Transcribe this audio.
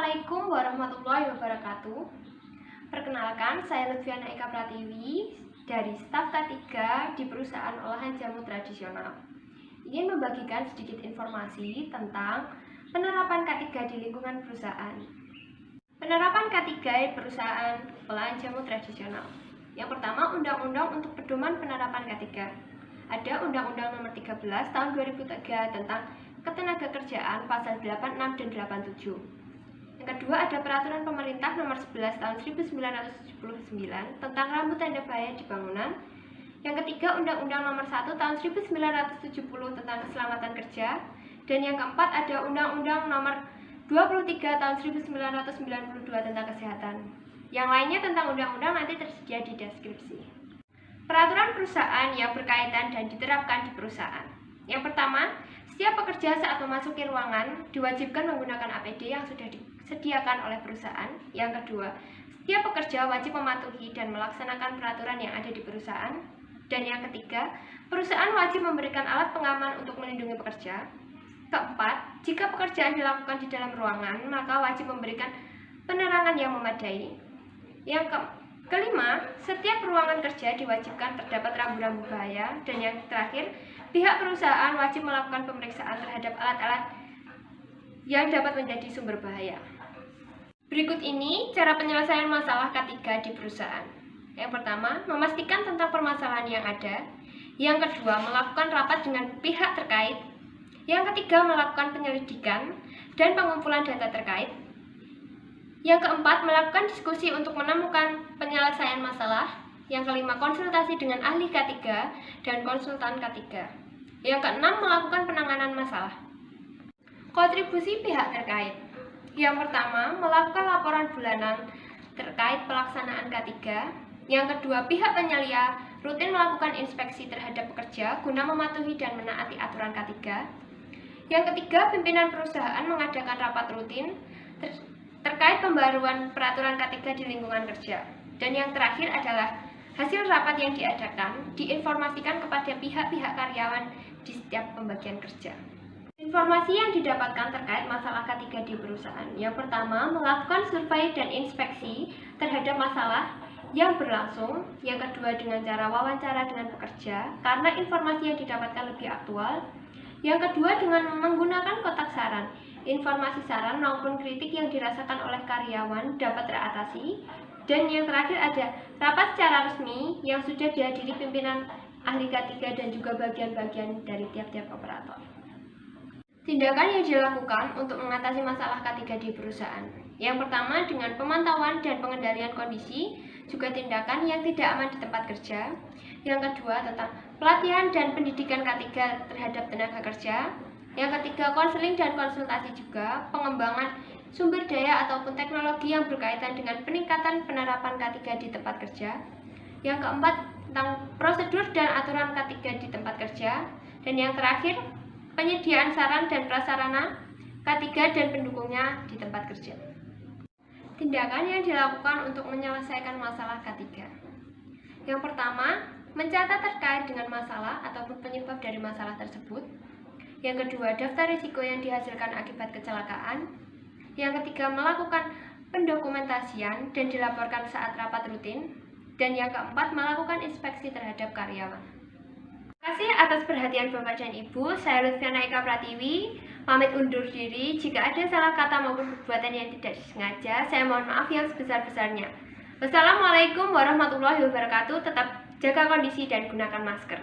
Assalamualaikum warahmatullahi wabarakatuh. Perkenalkan, saya Lutfiana Eka Pratiwi dari staf K3 di perusahaan olahan jamu tradisional. Ingin membagikan sedikit informasi tentang penerapan K3 di lingkungan perusahaan. Penerapan K3 di perusahaan olahan jamu tradisional. Yang pertama, Undang-Undang untuk Pedoman Penerapan K3. Ada Undang-Undang Nomor 13 Tahun 2003 tentang Ketenagakerjaan Pasal 86 dan 87. Yang kedua, ada Peraturan Pemerintah Nomor 11 Tahun 1979 tentang rambu tanda bahaya di bangunan. Yang ketiga, Undang-Undang Nomor 1 Tahun 1970 tentang keselamatan kerja. Dan yang keempat, ada Undang-Undang Nomor 23 Tahun 1992 tentang kesehatan. Yang lainnya tentang undang-undang nanti tersedia di deskripsi. Peraturan perusahaan yang berkaitan dan diterapkan di perusahaan. Yang pertama, setiap pekerja saat memasuki ruangan diwajibkan menggunakan APD yang sudah disediakan oleh perusahaan. Yang kedua, setiap pekerja wajib mematuhi dan melaksanakan peraturan yang ada di perusahaan. Dan yang ketiga, perusahaan wajib memberikan alat pengaman untuk melindungi pekerja. Keempat, jika pekerjaan dilakukan di dalam ruangan, maka wajib memberikan penerangan yang memadai. Yang kelima, setiap ruangan kerja diwajibkan terdapat rambu-rambu bahaya. Dan yang terakhir, pihak perusahaan wajib melakukan pemeriksaan terhadap alat-alat yang dapat menjadi sumber bahaya. Berikut ini cara penyelesaian masalah K3 di perusahaan. Yang pertama, memastikan tentang permasalahan yang ada. Yang kedua, melakukan rapat dengan pihak terkait. Yang ketiga, melakukan penyelidikan dan pengumpulan data terkait. Yang keempat, melakukan diskusi untuk menemukan penyelesaian masalah. Yang kelima, konsultasi dengan ahli K3 dan konsultan K3. Yang keenam, melakukan penanganan masalah. Kontribusi pihak terkait. Yang pertama, melakukan laporan bulanan terkait pelaksanaan K3. Yang kedua, pihak penyelia rutin melakukan inspeksi terhadap pekerja guna mematuhi dan menaati aturan K3. Yang ketiga, pimpinan perusahaan mengadakan rapat rutin terkait pembaruan peraturan K3 di lingkungan kerja. Dan yang terakhir adalah hasil rapat yang diadakan diinformasikan kepada pihak-pihak karyawan di setiap pembagian kerja. Informasi yang didapatkan terkait masalah K3 di perusahaan. Yang pertama, melakukan survei dan inspeksi terhadap masalah yang berlangsung. Yang kedua, dengan cara wawancara dengan pekerja karena informasi yang didapatkan lebih aktual. Yang kedua, dengan menggunakan kotak saran. Informasi saran maupun kritik yang dirasakan oleh karyawan dapat teratasi. Dan yang terakhir ada rapat secara resmi yang sudah dihadiri pimpinan ahli K3 dan juga bagian-bagian dari tiap-tiap operator. Tindakan yang dilakukan untuk mengatasi masalah K3 di perusahaan. Yang pertama, dengan pemantauan dan pengendalian kondisi, juga tindakan yang tidak aman di tempat kerja. Yang kedua, tentang pelatihan dan pendidikan K3 terhadap tenaga kerja. Yang ketiga, konseling dan konsultasi juga, pengembangan sumber daya ataupun teknologi yang berkaitan dengan peningkatan penerapan K3 di tempat kerja. Yang keempat, tentang prosedur dan aturan K3 di tempat kerja. Dan yang terakhir, penyediaan saran dan prasarana K3 dan pendukungnya di tempat kerja. Tindakan yang dilakukan untuk menyelesaikan masalah K3. Yang pertama, mencatat terkait dengan masalah ataupun penyebab dari masalah tersebut. Yang kedua, daftar risiko yang dihasilkan akibat kecelakaan. Yang ketiga, melakukan pendokumentasian dan dilaporkan saat rapat rutin. Dan yang keempat, melakukan inspeksi terhadap karyawan. Terima kasih atas perhatian Bapak dan Ibu. Saya Lutfiana Eka Pratiwi, pamit undur diri. Jika ada salah kata maupun perbuatan yang tidak disengaja, saya mohon maaf yang sebesar-besarnya. Wassalamualaikum warahmatullahi wabarakatuh. Tetap jaga kondisi dan gunakan masker.